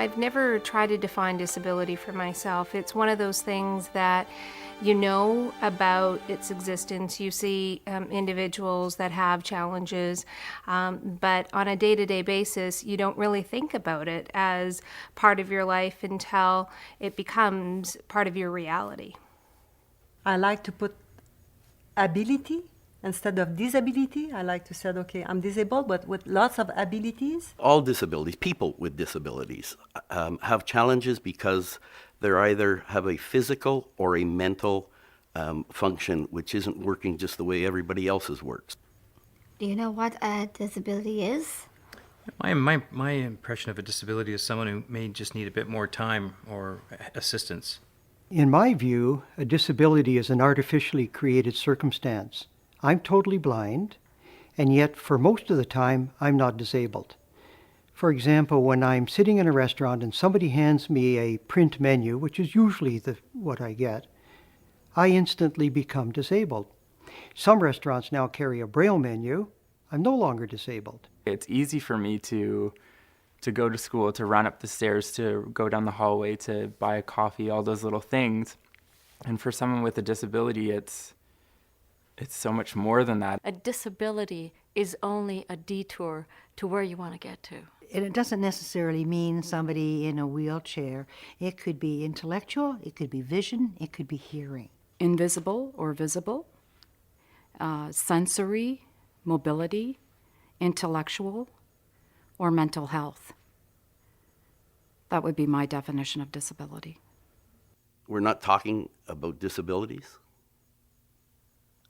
I've never tried to define disability for myself. It's one of those things that you know about its existence. You see individuals that have challenges, but on a day-to-day basis, you don't really think about it as part of your life until it becomes part of your reality. I like to put ability instead of disability. I like to say, okay, I'm disabled, but with lots of abilities. All disabilities, people with disabilities, have challenges because they either have a physical or a mental function which isn't working just the way everybody else's works. Do you know what a disability is? My impression of a disability is someone who may just need a bit more time or assistance. In my view, a disability is an artificially created circumstance. I'm totally blind, and yet for most of the time, I'm not disabled. For example, when I'm sitting in a restaurant and somebody hands me a print menu, which is usually what I get, I instantly become disabled. Some restaurants now carry a Braille menu. I'm no longer disabled. It's easy for me to go to school, to run up the stairs, to go down the hallway, to buy a coffee, all those little things. And for someone with a disability, it's so much more than that. A disability is only a detour to where you want to get to. And it doesn't necessarily mean somebody in a wheelchair. It could be intellectual, it could be vision, it could be hearing. Invisible or visible, sensory, mobility, intellectual, or mental health. That would be my definition of disability. We're not talking about disabilities.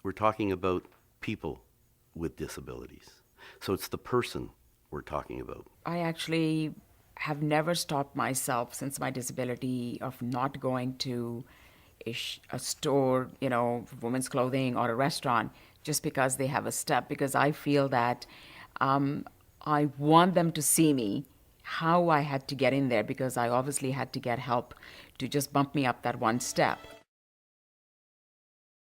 We're talking about people with disabilities. So it's the person we're talking about. I actually have never stopped myself since my disability of not going to a store, women's clothing or a restaurant just because they have a step, because I feel that I want them to see me, how I had to get in there, because I obviously had to get help to just bump me up that one step.